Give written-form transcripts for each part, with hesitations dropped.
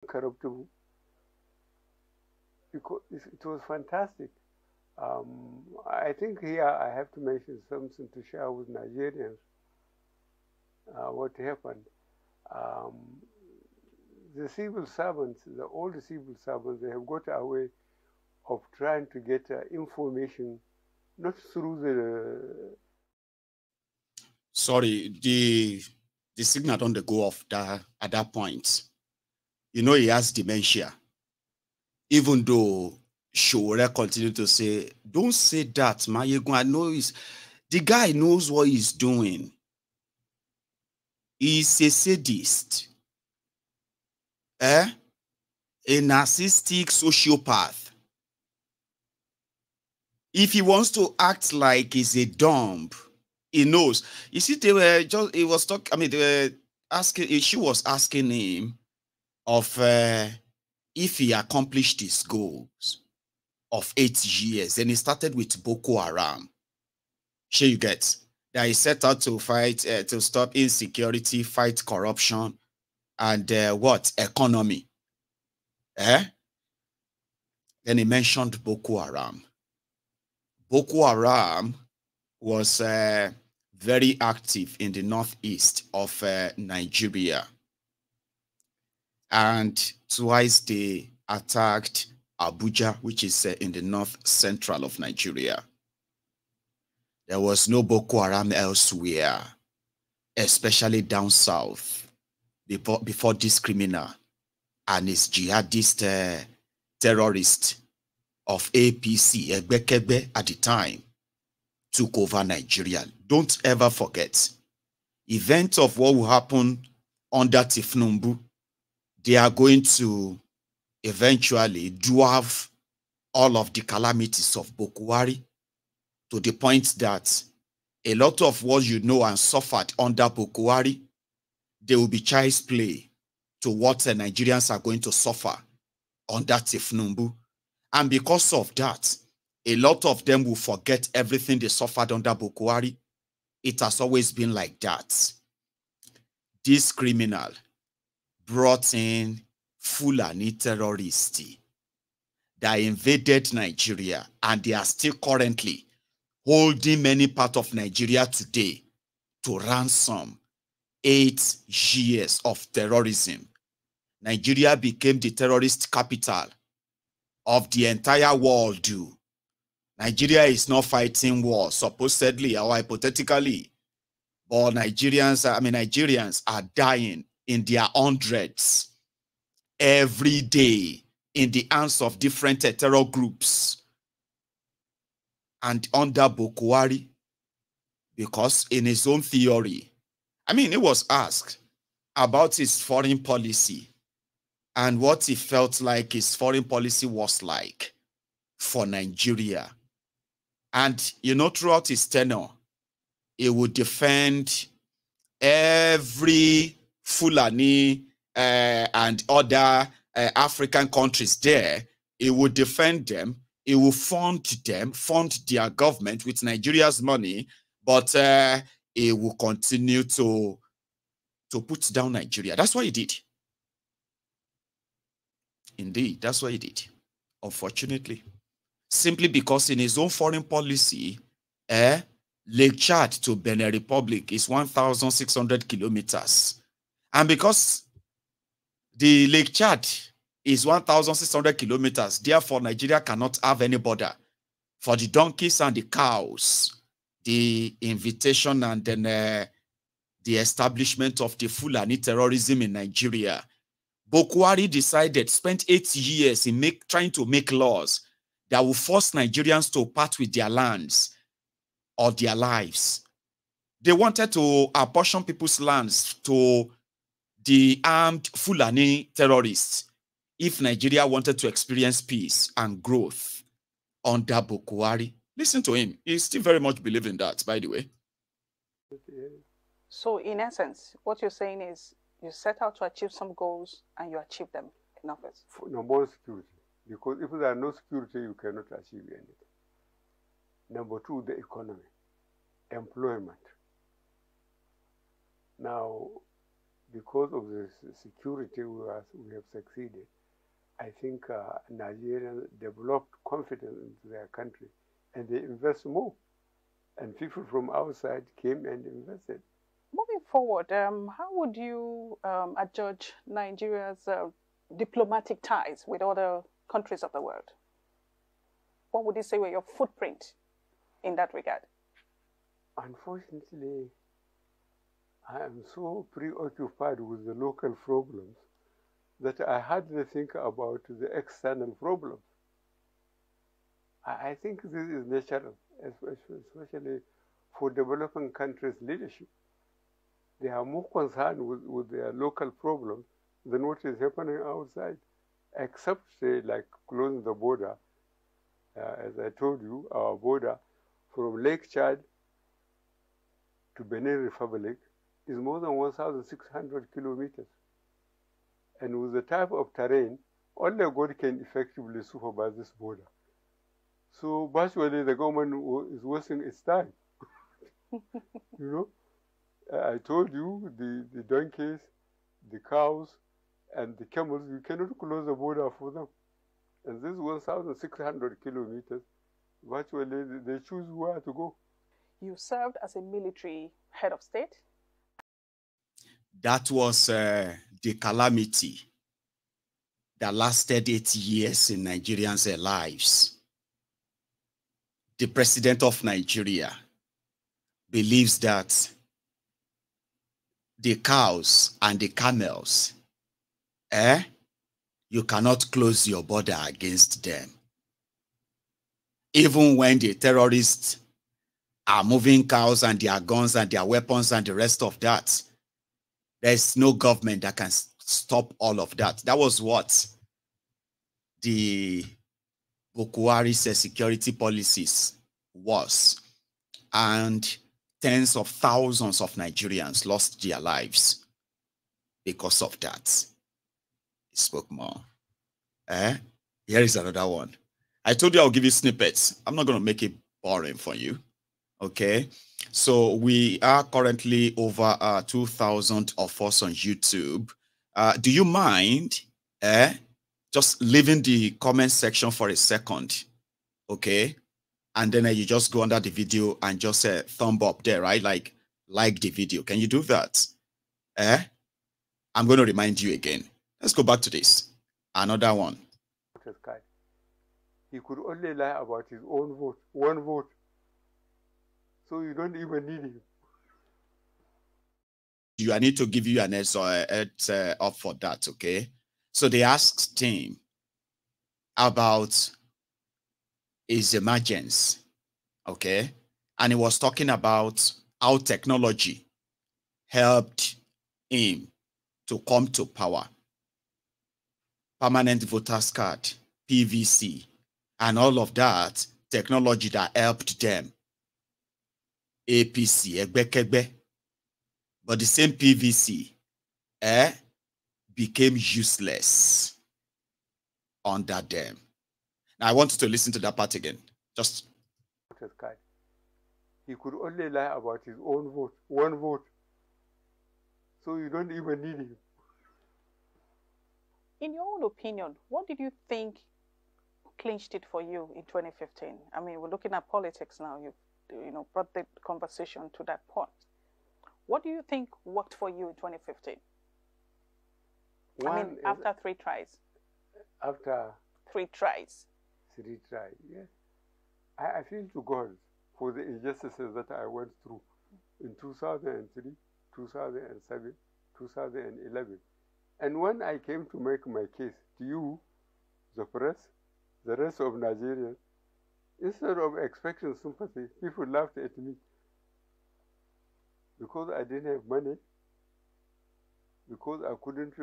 corruptible, because it was fantastic. I think here I have to mention something to share with Nigerians what happened. Um, the civil servants, all the civil servants, they have got away of trying to get information not through the. Sorry, the signal don't go off that at that point. You know he has dementia. Even though Shore continue to say, don't say that, Mayegun. I know the guy knows what he's doing. He's a sadist. A narcissistic sociopath. If he wants to act like he's a dumb, he knows. You see, they were just, he was talking, I mean, they were asking, she was asking him of if he accomplished his goals of 8 years. Then he started with Boko Haram. Sure, you get that he set out to fight, to stop insecurity, fight corruption, and what? Economy. Eh? Then he mentioned Boko Haram. Boko Haram was very active in the northeast of Nigeria. And twice they attacked Abuja, which is in the north central of Nigeria. There was no Boko Haram elsewhere, especially down south, before this criminal and his jihadist terrorist of APC, Egbekebe, at the time, took over Nigeria. Don't ever forget, events of what will happen under Tifnumbu, they are going to eventually dwarf all of the calamities of Buhari, to the point that a lot of what you know and suffered under Buhari, they will be child's play to what the Nigerians are going to suffer under Tifnumbu. And because of that, a lot of them will forget everything they suffered under Buhari. It has always been like that. This criminal brought in Fulani terrorists that invaded Nigeria, and they are still currently holding many parts of Nigeria today to ransom 8 years of terrorism. Nigeria became the terrorist capital of the entire world. Nigeria is not fighting war, supposedly or hypothetically, but Nigerians are dying in their hundreds every day in the hands of different terror groups and under Buhari, because in his own theory, he was asked about his foreign policy and what he felt like his foreign policy was like for Nigeria. And, throughout his tenure, he would defend every Fulani and other African countries there. He would defend them. He will fund their government with Nigeria's money, but he will continue to put down Nigeria. That's what he did. Indeed, that's what he did, unfortunately. Simply because in his own foreign policy, Lake Chad to Benin Republic is 1,600 kilometers. And because the Lake Chad is 1,600 kilometers, therefore Nigeria cannot have any border. For the donkeys and the cows, the invitation and then the establishment of the Fulani terrorism in Nigeria, Buhari spent 8 years in trying to make laws that will force Nigerians to part with their lands or their lives. They wanted to apportion people's lands to the armed Fulani terrorists if Nigeria wanted to experience peace and growth under Buhari. Listen to him. He still very much believes in that, by the way. So in essence, what you're saying is you set out to achieve some goals and you achieve them in office. Number one, security. Because if there are no security, you cannot achieve anything. Number two, the economy, employment. Now, because of the security we have succeeded. I think Nigerians developed confidence into their country and they invest more. And people from outside came and invested. Moving forward, how would you adjudge Nigeria's diplomatic ties with other countries of the world? What would you say were your footprint in that regard? Unfortunately, I am so preoccupied with the local problems that I hardly think about the external problems. I think this is natural, especially for developing countries' leadership. They are more concerned with their local problems than what is happening outside, except, say, like closing the border. As I told you, our border from Lake Chad to Benin Republic is more than 1,600 kilometers. And with the type of terrain, only God can effectively supervise this border. So virtually the government is wasting its time. You know, I told you the donkeys, the cows, and the camels, you cannot close the border for them. And this 1,600 kilometers, virtually they choose where to go. You served as a military head of state. That was the calamity that lasted 8 years in Nigerians' lives. The president of Nigeria believes that the cows and the camels, you cannot close your border against them. Even when the terrorists are moving cows and their guns and their weapons and the rest of that, there's no government that can stop all of that. That was what the Buhari's security policies was. And tens of thousands of Nigerians lost their lives because of that. He spoke more. Here is another one. I told you I'll give you snippets. I'm not going to make it boring for you. Okay. So we are currently over 2,000 of us on YouTube. Do you mind just leaving the comment section for a second? Okay. And then you just go under the video and just thumb up there, right? Like the video. Can you do that? I'm going to remind you again. Let's go back to this. Another one. He could only lie about his own vote, one vote. So you don't even need him. I need to give you an heads up for that, okay? So they asked him about his emergence, okay? And he was talking about how technology helped him to come to power. Permanent voters card, PVC, and all of that technology that helped them. APC, Egbekegbe. But the same PVC became useless under them. Now I want you to listen to that part again. Just. He could only lie about his own vote, one vote. So you don't even need him. In your own opinion, what did you think clinched it for you in 2015? I mean, we're looking at politics now. You brought the conversation to that point. What do you think worked for you in 2015? After 3 tries. After 3 tries. 3 tries, yes. I feel to God for the injustices that I went through in 2003, 2007, 2011. And when I came to make my case to you, the press, the rest of Nigerians, instead of expecting sympathy, people laughed at me. Because I didn't have money, because I couldn't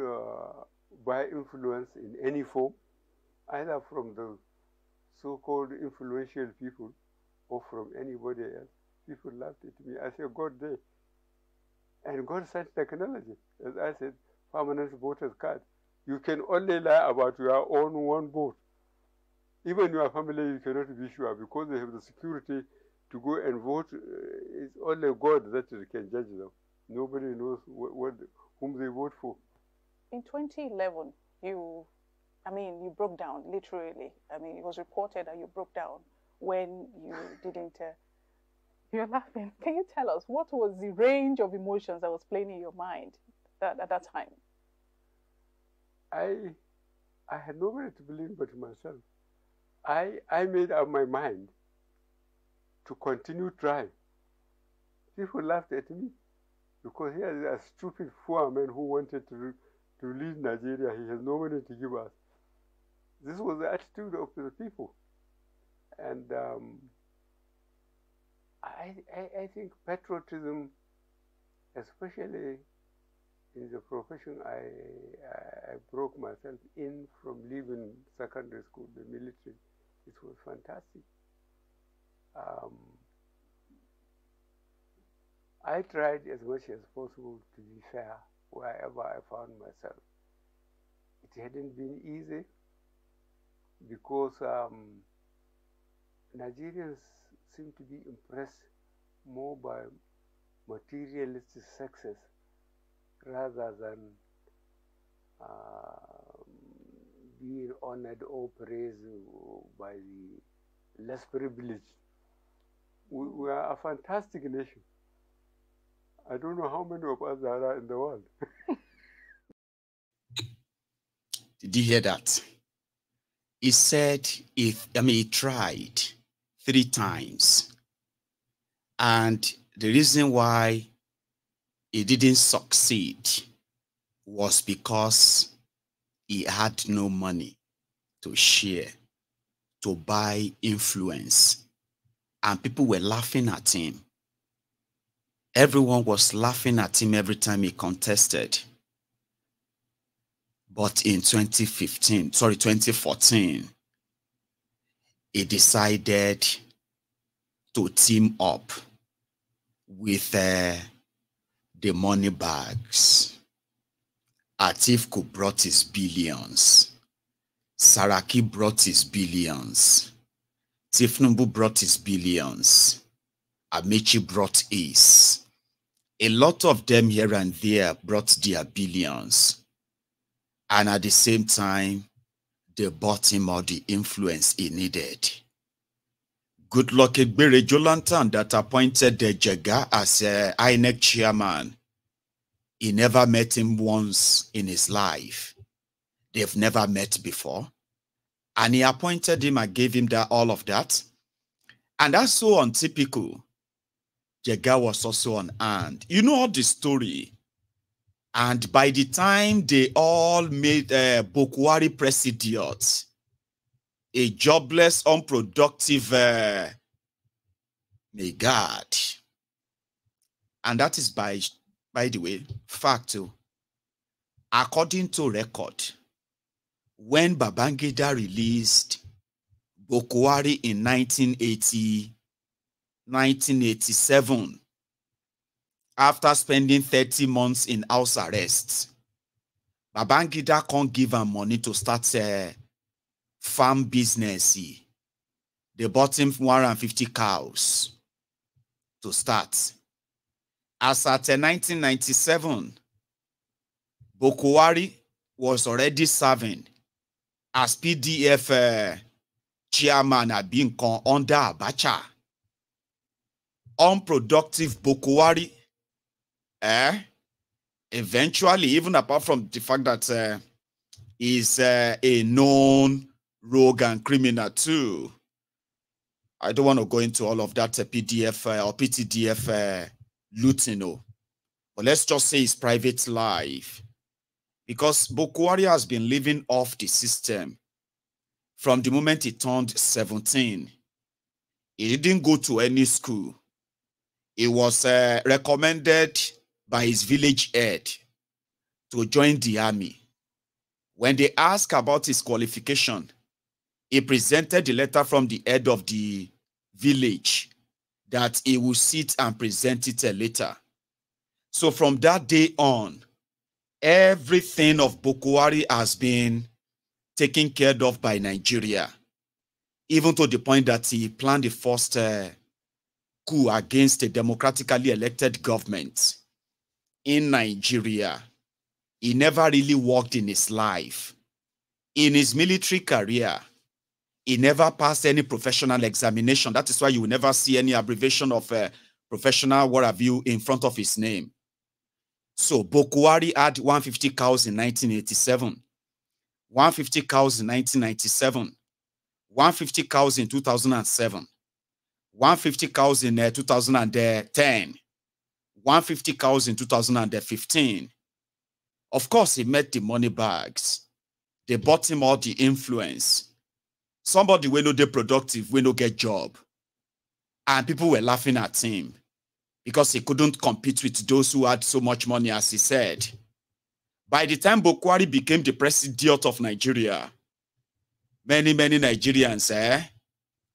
buy influence in any form, either from the so-called influential people or from anybody else. People laughed at me. I said, God there. And God sent technology. As I said, permanent voters card. You can only lie about your own one vote. Even your family, you cannot be sure because they have the security to go and vote. It's only God that can judge them. Nobody knows whom they vote for. In 2011, you broke down, literally. I mean, it was reported that you broke down when you didn't. You're laughing. Can you tell us what was the range of emotions that was playing in your mind at that time? I had nobody to blame but myself. I made up my mind to continue trying. People laughed at me because here is a stupid poor man who wanted to lead Nigeria. He has no money to give us. This was the attitude of the people. And I think patriotism, especially in the profession I broke myself in from leaving secondary school, the military, it was fantastic. I tried as much as possible to be fair wherever I found myself. It hadn't been easy because Nigerians seem to be impressed more by materialistic success rather than being honored or praised by the less privileged. We are a fantastic nation. I don't know how many of us there are in the world. Did you hear that? He said, he tried 3 times. And the reason why he didn't succeed was because he had no money to share, to buy influence. And people were laughing at him. Everyone was laughing at him every time he contested. But in 2014, he decided to team up with the money bags. Atiku brought his billions. Saraki brought his billions. Tinubu brought his billions. Amechi brought his. A lot of them here and there brought their billions. And at the same time, they bought him all the influence he needed. Goodluck Egbere Jolantan that appointed the Jega as INEC chairman, he never met him once in his life. They've never met before. And he appointed him and gave him all of that. And that's so untypical. Jega was also on hand. You know all the story. And by the time they all made Buhari president, a jobless, unproductive God. And that is by the way, fact too. According to record, when Babangida released Buhari in 1987, after spending 30 months in house arrest, Babangida can't give him money to start a farm business. They bought him 150 cows to start. As at 1997, Buhari was already serving as PDF chairman at being under Abacha. Unproductive Buhari, eventually, even apart from the fact that he's a known rogue and criminal too. I don't want to go into all of that PDF or PTDF looting, but let's just say his private life. Because Buhari has been living off the system from the moment he turned 17. He didn't go to any school. He was recommended by his village head to join the army. When they asked about his qualification, he presented the letter from the head of the village that he will sit and present it later. So from that day on, everything of Buhari has been taken care of by Nigeria, even to the point that he planned the first coup against a democratically elected government in Nigeria he never really worked in his life. In his military career, he never passed any professional examination. That is why you will never see any abbreviation of professional, what have you, in front of his name. So Buhari had 150 cows in 1987, 150 cows in 1997, 150 cows in 2007, 150 cows in 2010, 150 cows in 2015. Of course, he met the money bags. They bought him all the influence. Somebody will know they productive, will no get job. And people were laughing at him because he couldn't compete with those who had so much money, as he said. By the time Buhari became the president of Nigeria, many Nigerians,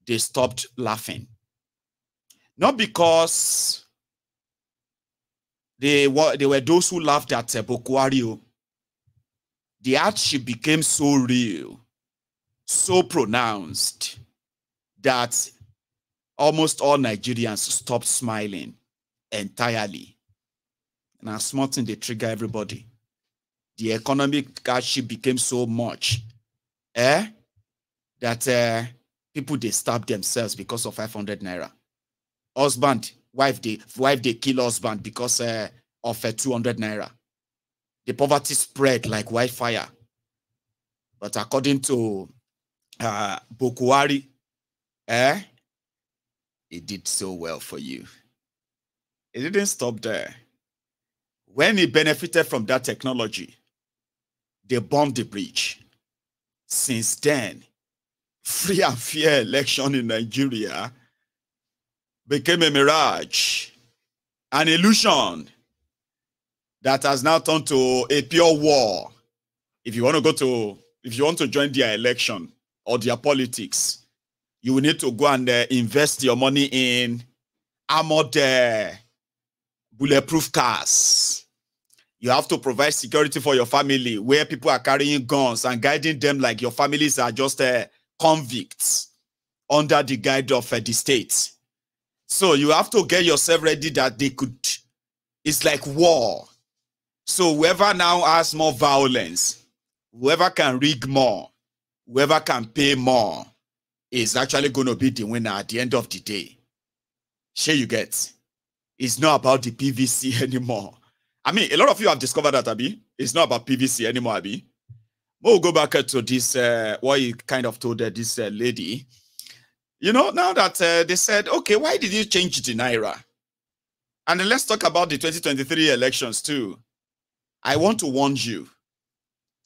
they stopped laughing. Not because they were those who laughed at Buhari. The hardship became so real, so pronounced, that almost all Nigerians stopped smiling entirely. And a small thing, they trigger everybody. The economic hardship became so much that people, they stab themselves because of 500 naira. Husband, wife, they kill husband because of 200 naira. The poverty spread like wildfire. But according to Buhari, it did so well for you. It didn't stop there. When he benefited from that technology, they bombed the bridge. Since then, free and fair election in Nigeria became a mirage, an illusion that has now turned to a pure war. If you want to join their election or their politics, you will need to go and invest your money in armored bulletproof cars. You have to provide security for your family, where people are carrying guns and guiding them like your families are just convicts under the guide of the state. So you have to get yourself ready that it's like war. So whoever now has more violence, whoever can rig more, whoever can pay more, is actually going to be the winner at the end of the day. Sure, you get. It's not about the PVC anymore. I mean, a lot of you have discovered that, Abi. It's not about PVC anymore, Abi. We'll go back to this, what you kind of told this lady. You know, now that they said, okay, why did you change the Naira? And then let's talk about the 2023 elections too. I want to warn you,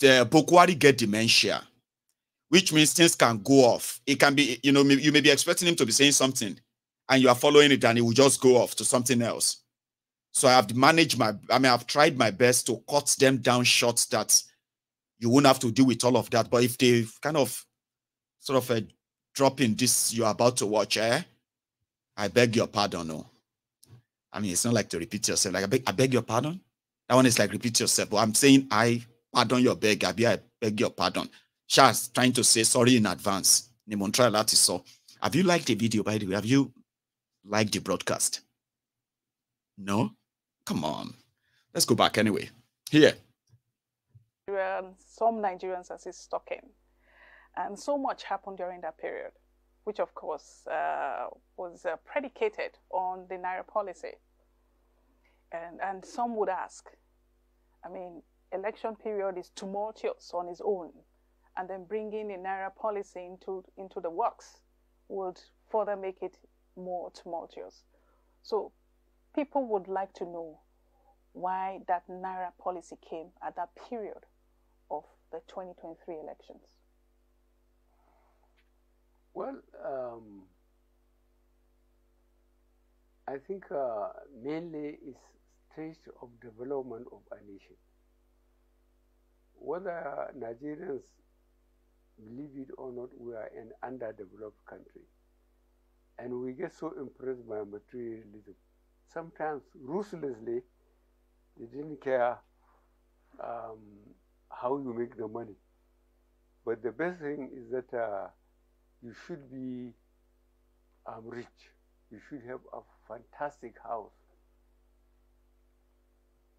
the Buhari get dementia, which means things can go off. It can be, you know, you may be expecting him to be saying something and you are following it and it will just go off to something else. So I have managed I've tried my best to cut them down short that you won't have to deal with all of that. But if they kind of sort of drop in this you're about to watch, I beg your pardon. No. I mean, it's not like to repeat yourself. Like, I beg your pardon. That one is like repeat yourself. But I'm saying I pardon your beg. I beg your pardon. Shah's trying to say sorry in advance. Have you liked the video, by the way? Have you liked the broadcast? No? Come on. Let's go back anyway. Here. Some Nigerians are stuck in. And so much happened during that period, which of course was predicated on the Naira policy. And some would ask, I mean, election period is tumultuous on its own, and then bringing a Naira policy into the works would further make it more tumultuous. So people would like to know why that Naira policy came at that period of the 2023 elections. Well, I think mainly it's stage of development of a nation. Whether Nigerians believe it or not, we are an underdeveloped country. And we get so impressed by materialism. Sometimes, ruthlessly, they didn't care how you make the money. But the best thing is that you should be rich. You should have a fantastic house.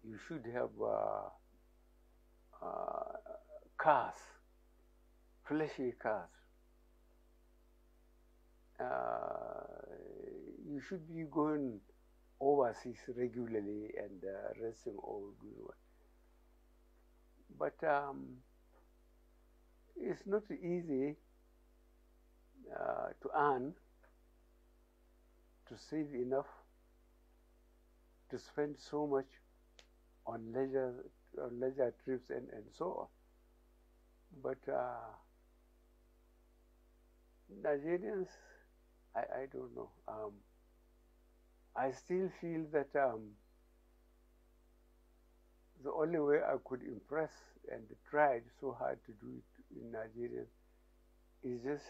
You should have cars, flashy cars. You should be going overseas regularly and resting or doing what. But it's not easy to earn, to save enough, to spend so much on leisure trips and so on. But Nigerians, I don't know. I still feel that the only way I could impress and tried so hard to do it in Nigeria is just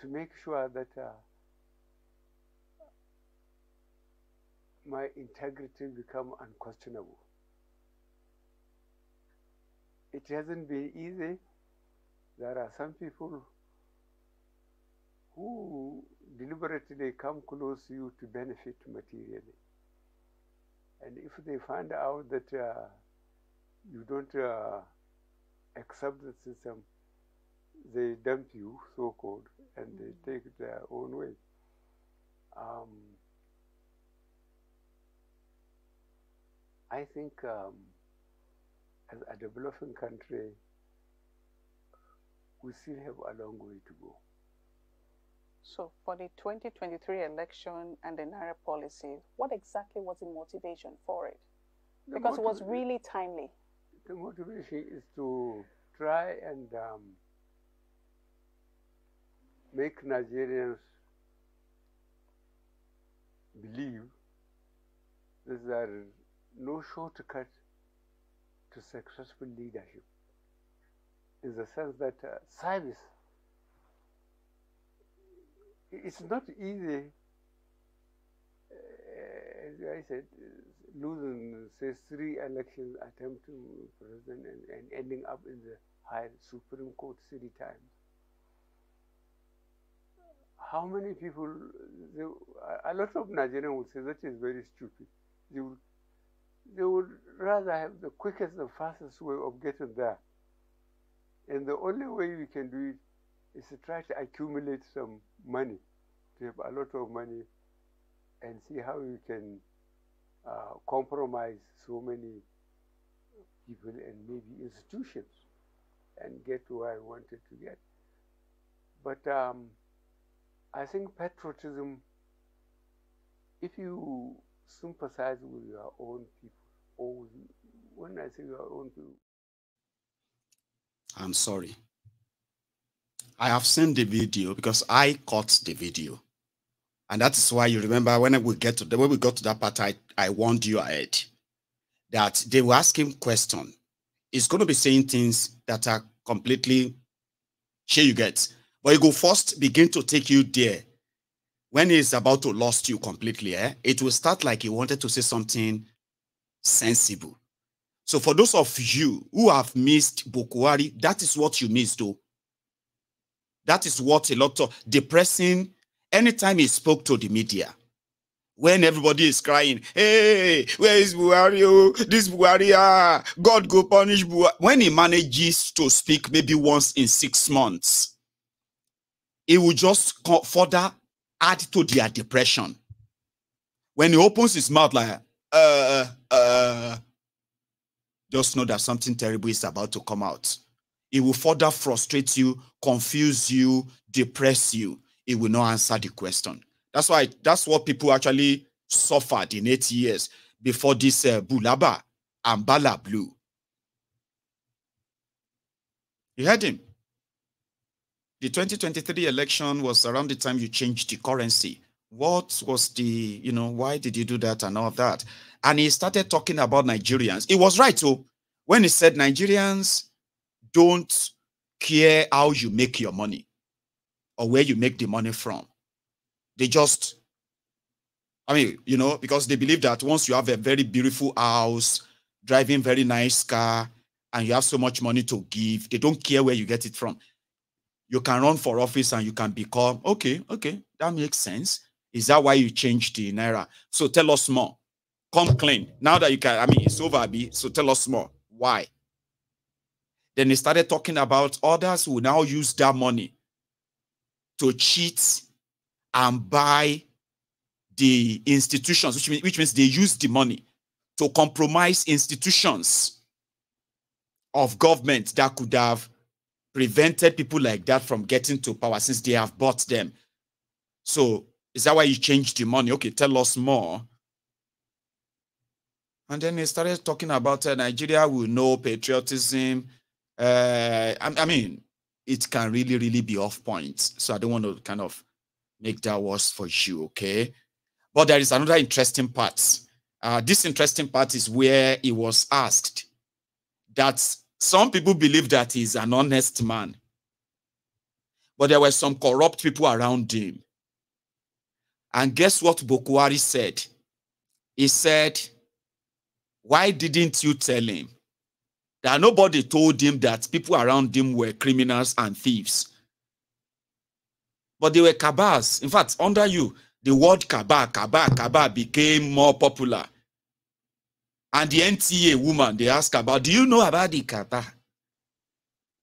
to make sure that my integrity become unquestionable. It hasn't been easy. There are some people who deliberately come close to you to benefit materially. And if they find out that you don't accept the system, they dump you, so-called, and they take their own way. I think as a developing country, we still have a long way to go. So for the 2023 election and the Naira policy, what exactly was the motivation for it? Because it was really timely. The motivation is to try and make Nigerians believe that there is no shortcut to successful leadership, in the sense that service, it's not easy, as I said, losing, say, 3 elections, attempting president and ending up in the high Supreme Court 3 times. How many people, a lot of Nigerians would say that is very stupid. They would rather have the quickest and fastest way of getting there. And the only way you can do it is to try to accumulate some money, to have a lot of money, and see how you can compromise so many people and maybe institutions and get to where I wanted to get. But I think patriotism, if you sympathize with your own people, or when I say your own people. I'm sorry. I have seen the video because I caught the video. And that is why you remember when we got to that part, I warned you ahead that they were asking questions. It's going to be saying things that are completely sure you get. But it will first begin to take you there. When he's about to lost you completely, it will start like he wanted to say something sensible. So for those of you who have missed Buhari, that is what you missed, though. That is what a lot of depressing. Anytime he spoke to the media, when everybody is crying, hey, where is Buhari? Oh, this Buhari, God go punish Buhari. When he manages to speak maybe once in 6 months, it will just further add to their depression. When he opens his mouth like, just know that something terrible is about to come out. It will further frustrate you, confuse you, depress you. It will not answer the question. That's what people actually suffered in 8 years before this Bulaba and Bala blew. You heard him. The 2023 election was around the time you changed the currency. What was the, why did you do that and all of that? And he started talking about Nigerians. It was right, too, when he said Nigerians don't care how you make your money or where you make the money from. They just, because they believe that once you have a very beautiful house, driving very nice car, and you have so much money to give, they don't care where you get it from. You can run for office and you can become, okay, that makes sense. Is that why you changed the Naira? So tell us more. come clean. Now that you can, I mean, it's over, Abi, so tell us more. Why? Then he started talking about others who now use that money to cheat and buy the institutions, which means they use the money to compromise institutions of government that could have prevented people like that from getting to power since they have bought them. So is that why you changed the money? Okay, tell us more. And then he started talking about Nigeria will know patriotism. I mean, it can really, really be off point. So I don't want to kind of make that worse for you, okay? But there is another interesting part. This interesting part is where he was asked that some people believe that he's an honest man, but there were some corrupt people around him. And guess what Buhari said? He said, why didn't you tell him that nobody told him that people around him were criminals and thieves? But they were cabals. In fact, under you, the word cabal became more popular. And the NTA woman, they asked about, do you know about the cabal?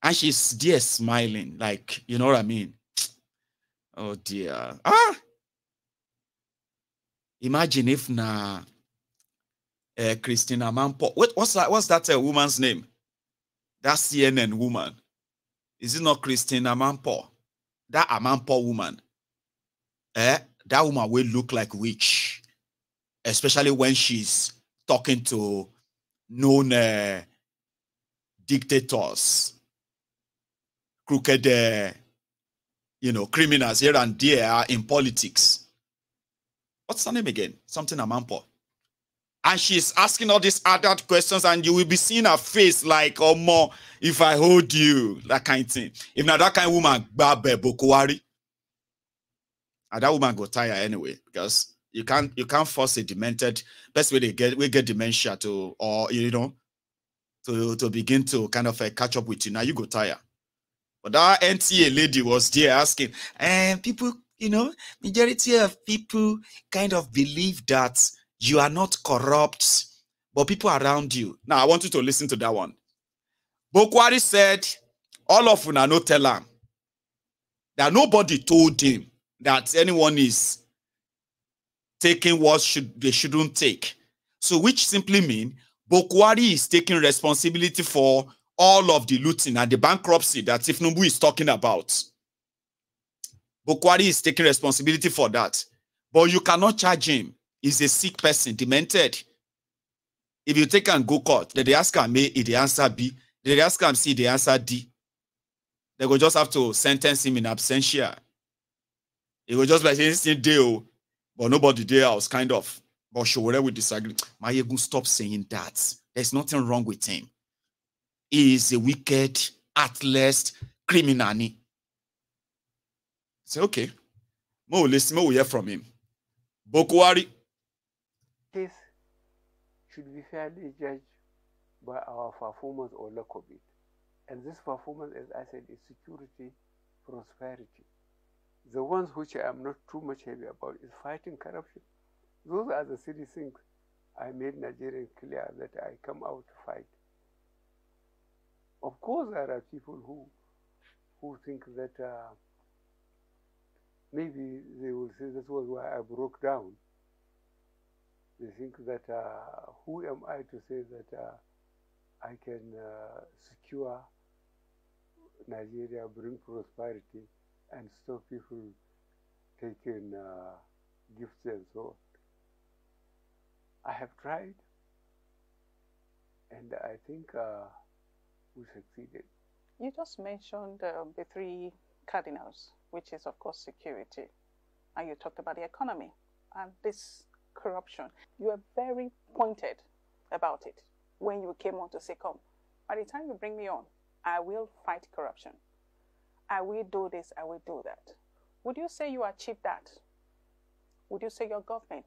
And she's there smiling, like, you know what I mean? Oh dear. Imagine if na Christina Mampo. What's that woman's name? That CNN woman. Is it not Christina Mampo? That Amampo woman. That woman will look like witch. Especially when she's talking to known dictators, crooked, criminals here and there in politics. What's her name again? Something Amampo. And she's asking all these adult questions, and you will be seeing her face like, oh, more, if I hold you, that kind of thing. If not that kind of woman, Buhari, and that woman go tire anyway, because you can't force a demented. Best way we get dementia to, or to begin to kind of catch up with you. Now you go tire. But that NTA lady was there asking, and people, majority of people kind of believe that you are not corrupt, but people around you. Now, I want you to listen to that one. Buhari said, all of una no tell him that nobody told him that anyone is taking what they shouldn't take. So, which simply means Buhari is taking responsibility for all of the looting and the bankruptcy that Tinubu is talking about. Buhari is taking responsibility for that. But you cannot charge him. He's a sick person, demented. If you take and go court, then they ask him A, the answer B. They ask him C, the answer D. They will just have to sentence him in absentia. It will just be saying deal, but nobody there else, kind of. But sure, we disagree. Mayegun, stop saying that. There's nothing wrong with him. He is a wicked, heartless criminal. Say, okay. More listen, more we hear from him. Buhari. This should be fairly judged by our performance or lack of it. And this performance, as I said, is security, prosperity. The ones which I am not too much heavy about is fighting corruption. Those are the silly things I made Nigerians clear that I come out to fight. Of course, there are people who think that maybe they will say that was why I broke down. They think that who am I to say that I can secure Nigeria, bring prosperity, and stop people taking gifts and so on. I have tried, and I think we succeeded. You just mentioned the three cardinals, which is, of course, security. And you talked about the economy and this corruption. You were very pointed about it when you came on to say, come, by the time you bring me on, I will fight corruption. I will do this, I will do that. Would you say you achieved that? Would you say your government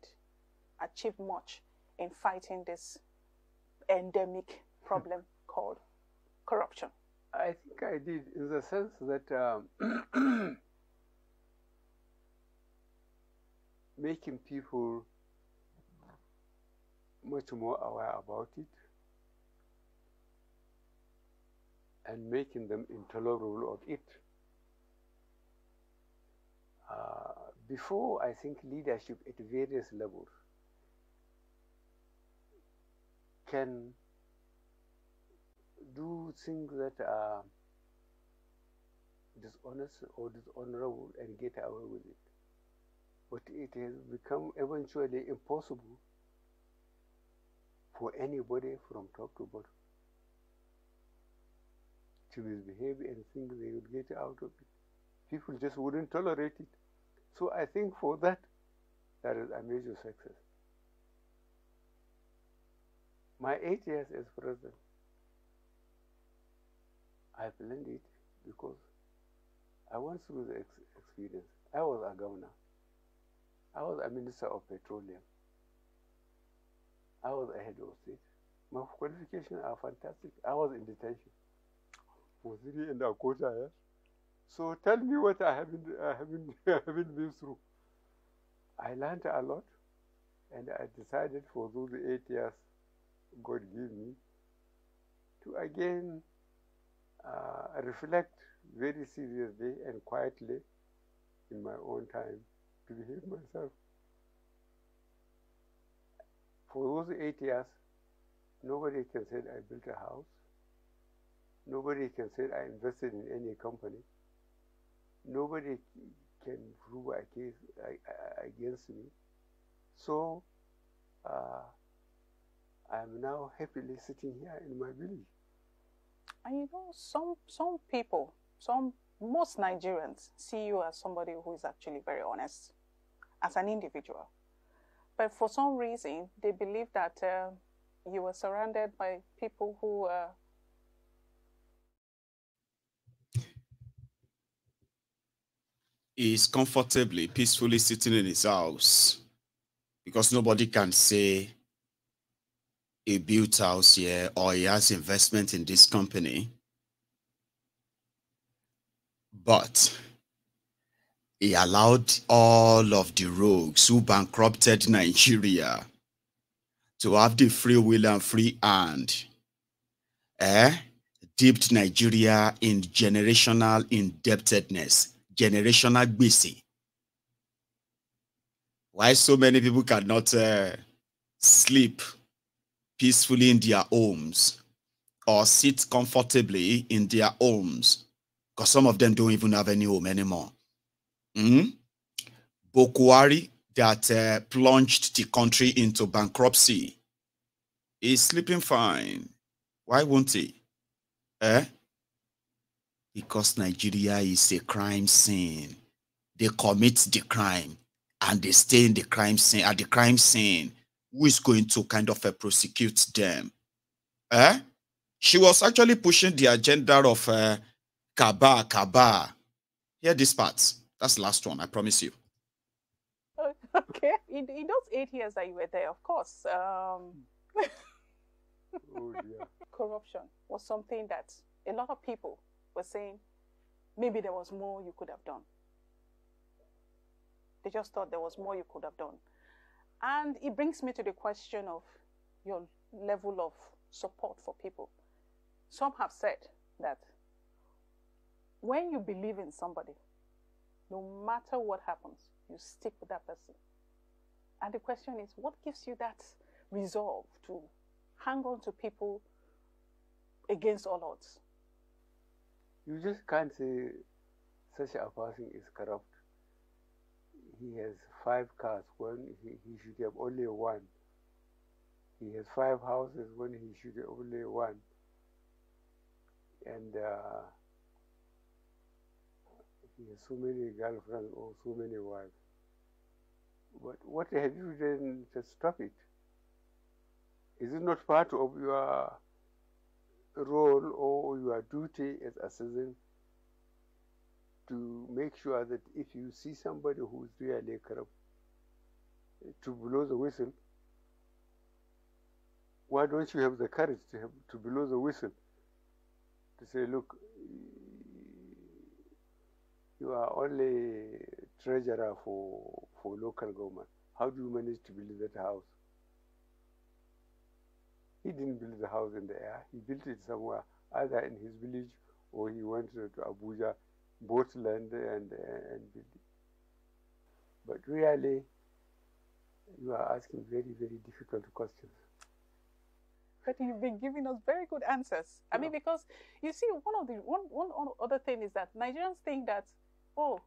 achieved much in fighting this endemic problem called corruption? I think I did, in the sense that making people much more aware about it and making them intolerable of it. Before, I think leadership at various levels can do things that are dishonest or dishonorable and get away with it. But it has become eventually impossible for anybody from top to bottom to misbehave and think they would get out of it. People just wouldn't tolerate it. So I think for that, that is a major success. My 8 years as president, I planned it because I went through the experience. I was a governor. I was a minister of petroleum. I was a head of state. My qualifications are fantastic. I was in detention for 3.25 years. So tell me what I haven't been through. I learned a lot, and I decided for those 8 years God gave me to again reflect very seriously and quietly in my own time to behave myself. For those 8 years, nobody can say I built a house. Nobody can say I invested in any company. Nobody can prove a case against me. So I'm now happily sitting here in my village. And you know, some people, most Nigerians see you as somebody who is actually very honest as an individual. But for some reason, they believe that you were surrounded by people who is comfortably, peacefully sitting in his house because nobody can say he built house here or he has investment in this company. But he allowed all of the rogues who bankrupted Nigeria to have the free will and free hand, dipped Nigeria in generational indebtedness, generational gbese. Why so many people cannot sleep peacefully in their homes or sit comfortably in their homes? Because some of them don't even have any home anymore. Buhari, that plunged the country into bankruptcy, is sleeping fine. Why won't he? Because Nigeria is a crime scene. They commit the crime and they stay in the crime scene. At the crime scene, who is going to kind of prosecute them? She was actually pushing the agenda of Kaba. Hear this part. That's the last one, I promise you. Okay, in those 8 years that you were there, of course, Oh, yeah. corruption was something that a lot of people were saying maybe there was more you could have done. They just thought there was more you could have done. And it brings me to the question of your level of support for people. Some have said that when you believe in somebody, no matter what happens, you stick with that person. And the question is, what gives you that resolve to hang on to people against all odds? You just can't say such a person is corrupt. He has 5 cars when he should have only 1. He has 5 houses when he should have only 1. And he has so many girlfriends or so many wives. But what have you done to stop it? Is it not part of your role or your duty as a citizen to make sure that if you see somebody who is really corrupt, to blow the whistle? Why don't you have the courage to blow the whistle? To say, look, you are only treasurer for local government. How do you manage to build that house? He didn't build the house in the air. He built it somewhere, either in his village or he went to Abuja, bought land and built it. But really, you are asking very, very difficult questions. But you've been giving us very good answers. I mean, because you see, one other thing is that Nigerians think that, oh,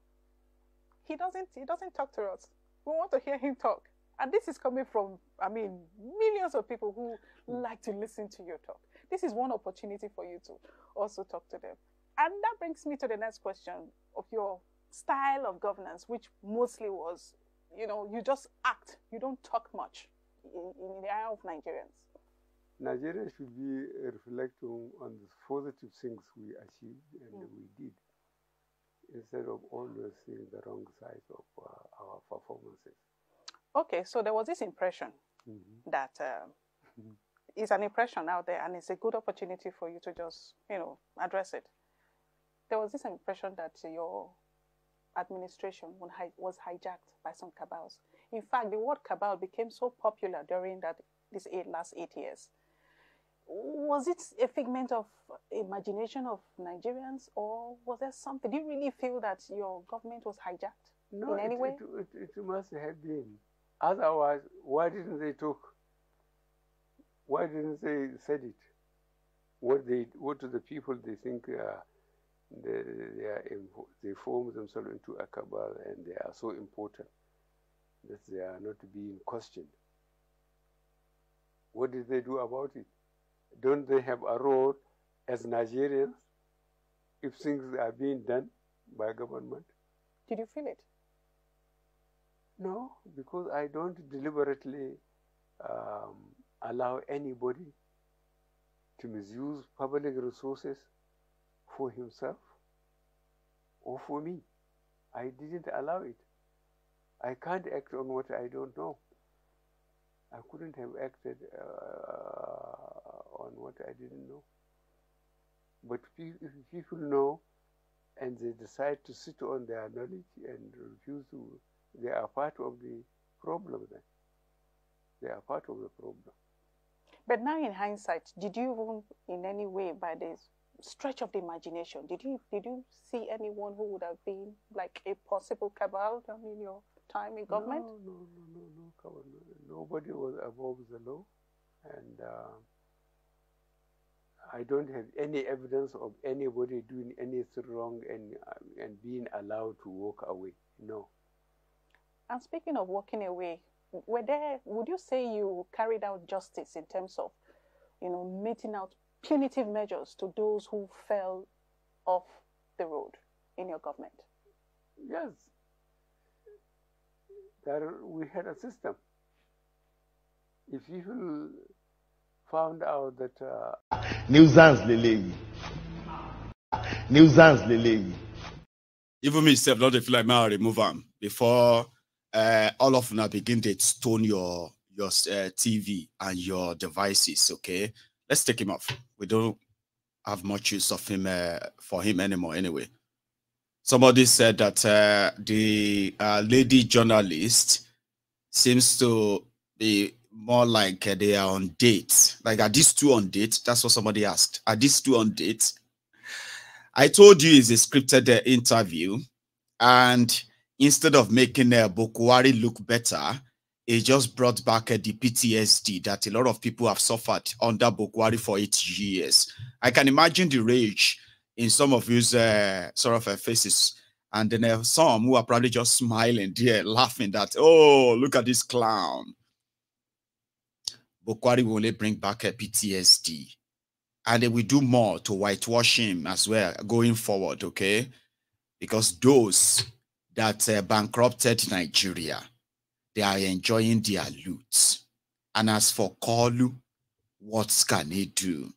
he doesn't talk to us. We want to hear him talk. And this is coming from, I mean, millions of people who like to listen to your talk. This is one opportunity for you to also talk to them. And that brings me to the next question of your style of governance, which mostly was, you know, you just act. You don't talk much in the eye of Nigerians. Nigerians should be reflecting on the positive things we achieved and we did, instead of always seeing the wrong side of our performances. Okay, so there was this impression that is an impression out there, and it's a good opportunity for you to just, you know, address it. There was this impression that your administration was hijacked by some cabals. In fact, the word cabal became so popular during these last 8 years. Was it a figment of imagination of Nigerians, or was there something? Do you really feel that your government was hijacked in any way? It must have been. Otherwise, why didn't they talk? Why didn't they said it? What do the people they think they form themselves into a cabal and they are so important that they are not being questioned? What did they do about it? Don't they have a role as Nigerians if things are being done by government? Did you feel it? No, because I don't deliberately allow anybody to misuse public resources for himself or for me. I didn't allow it. I can't act on what I don't know. I couldn't have acted on what I didn't know. But if people know and they decide to sit on their knowledge and refuse to, they are part of the problem then. They are part of the problem. But now in hindsight, did you even in any way, by the stretch of the imagination, did you see anyone who would have been like a possible cabal in your time in government? No. Nobody was above the law, and I don't have any evidence of anybody doing anything wrong and being allowed to walk away. No. And speaking of walking away, would you say you carried out justice in terms of, you know, meting out punitive measures to those who fell off the road in your government? Yes. We had a system. If people found out that nuisance lele, even me self, not feel like I'll remove them before all of them begin to stone your TV and your devices. Okay, let's take him off. We don't have much use of him for him anymore. Anyway, somebody said that the lady journalist seems to be more like they are on dates. Like, are these two on dates? That's what somebody asked. Are these two on dates? I told you it's a scripted interview, and instead of making Buhari look better, it just brought back the PTSD that a lot of people have suffered under Buhari for 8 years. I can imagine the rage in some of his sort of faces, and then some who are probably just smiling there, laughing that, oh, look at this clown. Buhari will only bring back a PTSD, and they will do more to whitewash him as well going forward, okay? Because those that bankrupted Nigeria, they are enjoying their loot. And as for Kolu, what can he do?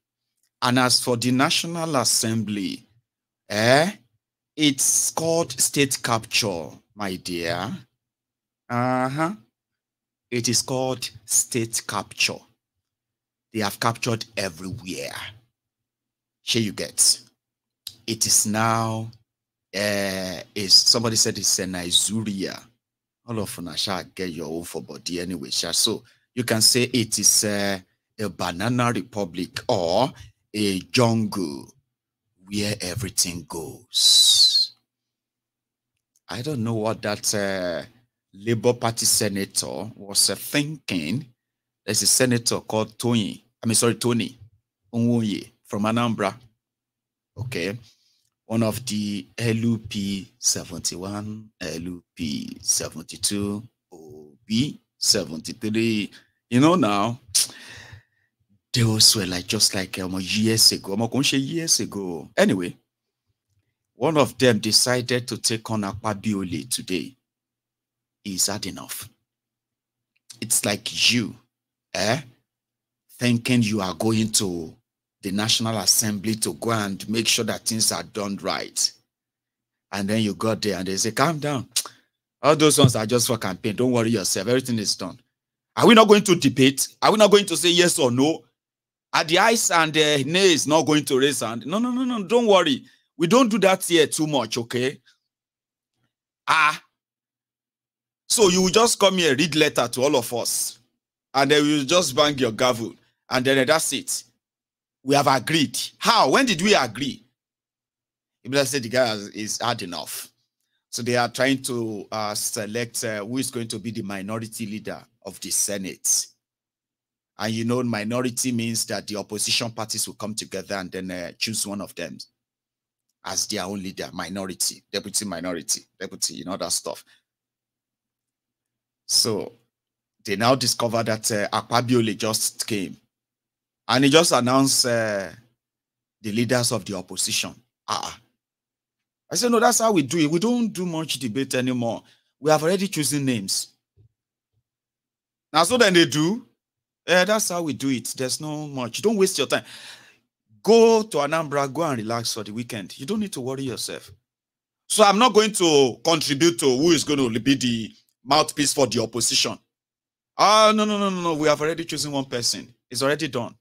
And as for the National Assembly, it's called state capture, my dear. It is called state capture. They have captured everywhere. Here you get. It is now, somebody said it's a Nigeria. All of us shall get your own for body anyway. So you can say it is a banana republic or a jungle where everything goes. I don't know what that Labour Party senator was thinking. There's a senator called Tony Onwoye from Anambra. Okay. One of the LUP 71, LUP 72, OB 73. You know now, those were like just like years ago. Anyway, one of them decided to take on Akpabiole today. He's had enough. It's like you, thinking you are going to the National Assembly to go and make sure that things are done right. And then you got there and they say, calm down. All those ones are just for campaign. Don't worry yourself. Everything is done. Are we not going to debate? Are we not going to say yes or no? Are the ayes and the nays not going to raise hand? No. Don't worry. We don't do that here too much, okay? So you will just come here, read letter to all of us. And then we will just bang your gavel. And then that's it. We have agreed. How? When did we agree? Ibla said the guy is hard enough. So they are trying to select who is going to be the minority leader of the Senate. And you know, minority means that the opposition parties will come together and then choose one of them as their own leader, minority, deputy, you know, that stuff. So they now discover that Akpabiole just came. And he just announced the leaders of the opposition. I said, no, that's how we do it. We don't do much debate anymore. We have already chosen names. Now, so then they do. That's how we do it. There's no much. Don't waste your time. Go to Anambra, go and relax for the weekend. You don't need to worry yourself. So I'm not going to contribute to who is going to be the mouthpiece for the opposition. No. We have already chosen one person. It's already done.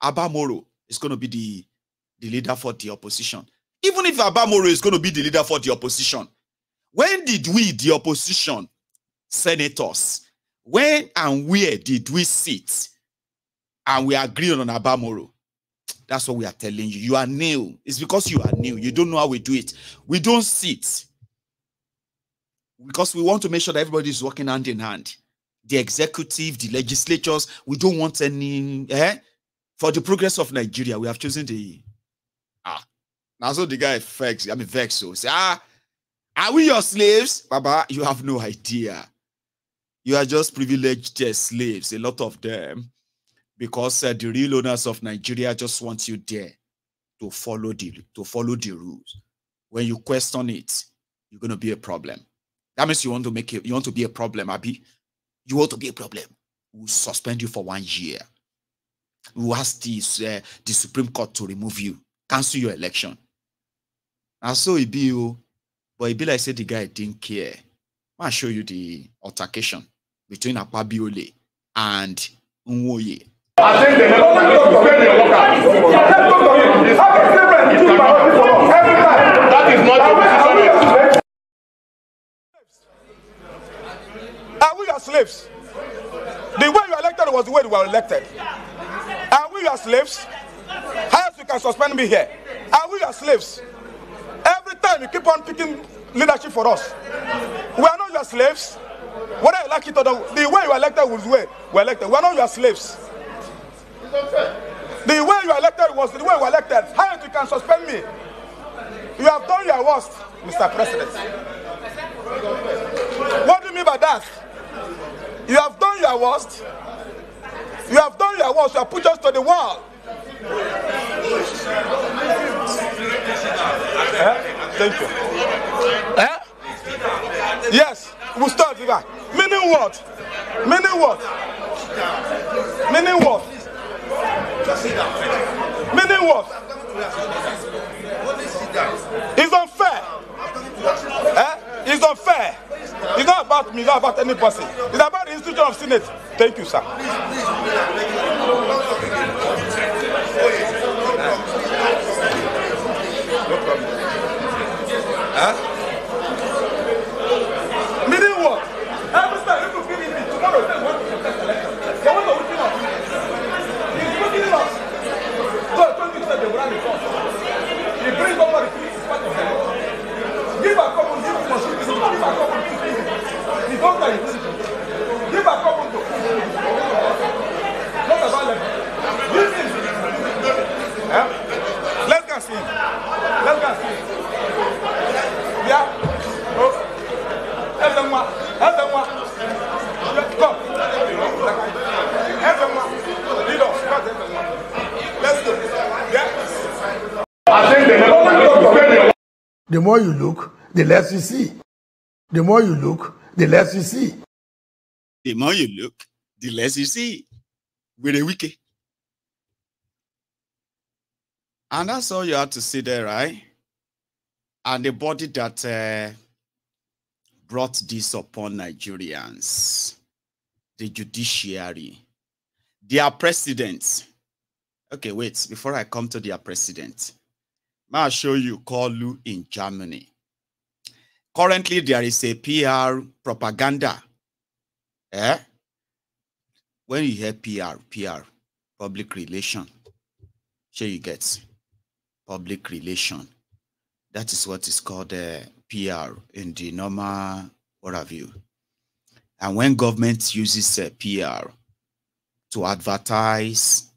Abba Moro is going to be the leader for the opposition. Even if Abba Moro is going to be the leader for the opposition, when did we, the opposition senators, when and where did we sit and we agree on Abba Moro? That's what we are telling you. You are new. It's because you are new. You don't know how we do it. We don't sit because we want to make sure that everybody is working hand in hand. The executive, the legislatures, we don't want any... For the progress of Nigeria, we have chosen the... Now, so the guy vexed. So say, are we your slaves? Baba, you have no idea. You are just privileged slaves, a lot of them, because the real owners of Nigeria just want you there to follow the rules. When you question it, you're going to be a problem. That means you want to be a problem, Abi. You want to be a problem. We'll suspend you for 1 year. We'll ask the Supreme Court to remove you, cancel your election. And so it be you, but it be like say the guy didn't care. I'll show you the altercation between Akpabiole and Onwoye. I think they never suspend your workers. That is not the position. Are we your slaves? The way you are elected was the way you were elected. Are we your slaves? How else you can suspend me here? Are we your slaves? Every time you keep on picking leadership for us. We are not your slaves. Whether you like it or not, the way you are elected was the way we are elected. We are not your slaves. The way you are elected was the way we are elected. How else you can suspend me? You have done your worst, Mr. President. What do you mean by that? You have done your worst. You have done your worst. You have put us to the wall. Thank you. Yes, we'll start with that. Meaning what? Meaning what? Meaning what? Meaning what? It's unfair. It's unfair. It's not about me, it's not about any person. It's about the institution of Senate. Thank you, sir. No problem. Meaning what? Every time you feel it, tomorrow they want to contest election. They want to open up. Nobody is part of them. Give a common, give a common. Give a common to. Not about level. Give him. Yeah? Let's go see him. Let's go see him. Yeah. Oh. Help them one. Help them one. Go. Help them one. Lead us. Let's go. Yeah. I think they never managed to spend your. The more you look, the less you see. The more you look, the less you see. The more you look, the less you see. With a wiki. And that's all you have to see there, right? And the body that brought this upon Nigerians, the judiciary, their president. Okay, wait, before I come to their president, I'll show you Kolu in Germany. Currently, there is a PR propaganda. When you hear PR, public relation, sure you get public relation. That is what is called PR in the normal, what have you. And when government uses PR to advertise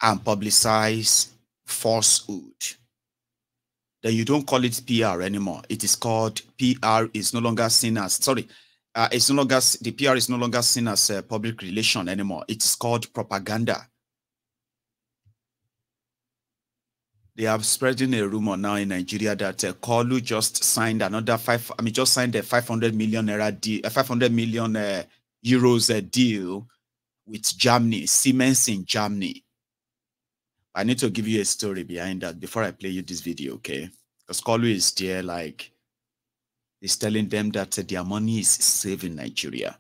and publicize falsehood, then you don't call it PR anymore. It is called PR is no longer seen as, it's no longer, the PR is no longer seen as public relation anymore. It is called propaganda. They are spreading a rumor now in Nigeria that Kolu just signed another just signed a 500 million deal, a 500 million euros deal with Germany, Siemens in Germany. I need to give you a story behind that before I play you this video, okay? Because Kolu is there, like, he's telling them that their money is safe in Nigeria.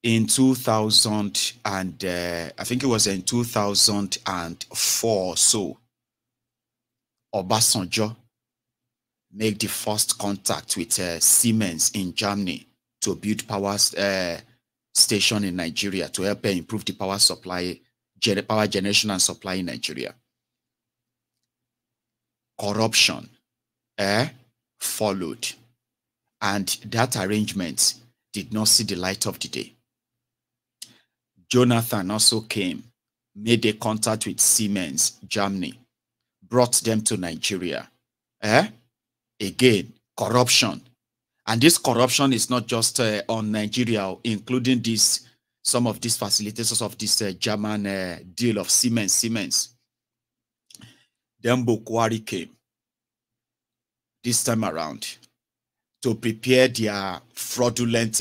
In 2000 and I think it was in 2004, so Obasanjo made the first contact with Siemens in Germany to build power station in Nigeria to help improve the power supply, power generation and supply in Nigeria. Corruption followed, and that arrangement did not see the light of the day. Jonathan also came, made a contact with Siemens, Germany, brought them to Nigeria. Again, corruption. And this corruption is not just on Nigeria, including some of these facilitators of this German deal of Siemens. Then Buhari came this time around to prepare their fraudulent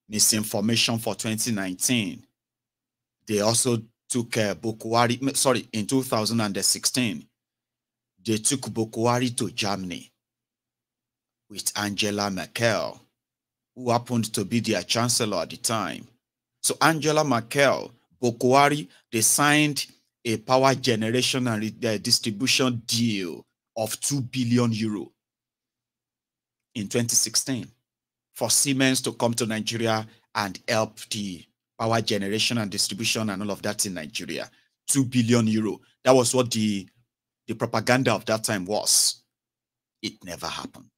misinformation for 2019. They also took Buhari, in 2016, they took Buhari to Germany with Angela Merkel, who happened to be their chancellor at the time. So Angela Merkel, Buhari, they signed a power generation and distribution deal of 2 billion euro in 2016 for Siemens to come to Nigeria and help the power generation and distribution and all of that in Nigeria. 2 billion euro. That was what the propaganda of that time was. It never happened.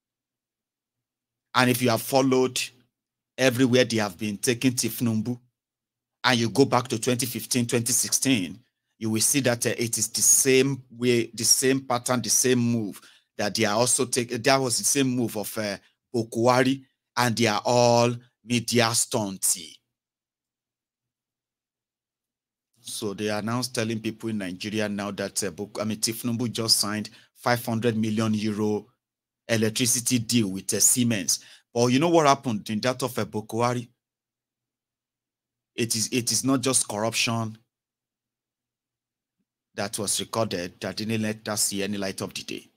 And if you have followed everywhere they have been taking Tinubu, and you go back to 2015, 2016, you will see that it is the same way, the same pattern, the same move that they are also taking. That was the same move of Buhari, and they are all media stunty. So they are now telling people in Nigeria now that Tinubu just signed 500 million euro electricity deal with Siemens. But you know what happened in that of Buhari? It is not just corruption that was recorded that didn't let us see any light of the day.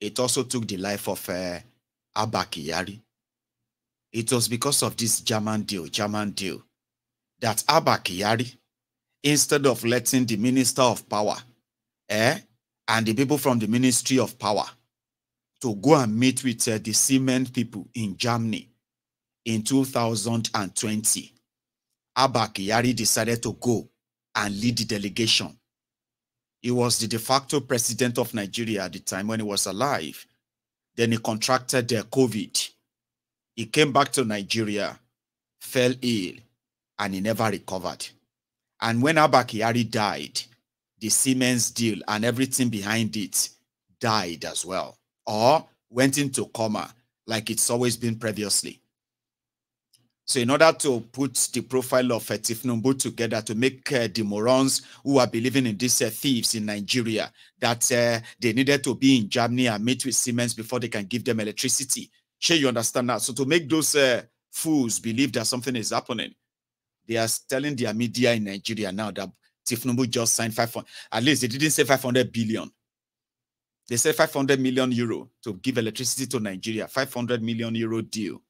It also took the life of Abba Kyari. It was because of this German deal, that Abba Kyari, instead of letting the Minister of Power and the people from the Ministry of Power to go and meet with the Siemens people in Germany in 2020, Abba Kyari decided to go and lead the delegation. He was the de facto president of Nigeria at the time when he was alive. Then he contracted COVID. He came back to Nigeria, fell ill, and he never recovered. And when Abba Kyari died, the Siemens deal and everything behind it died as well, or went into coma like it's always been previously. So in order to put the profile of Tinubu together to make the morons who are believing in these thieves in Nigeria, that they needed to be in Germany and meet with Siemens before they can give them electricity. Sure, you understand that? So to make those fools believe that something is happening, they are telling their media in Nigeria now that Tinubu just signed 500, at least they didn't say 500 billion. They said 500 million euro to give electricity to Nigeria, 500 million euro deal.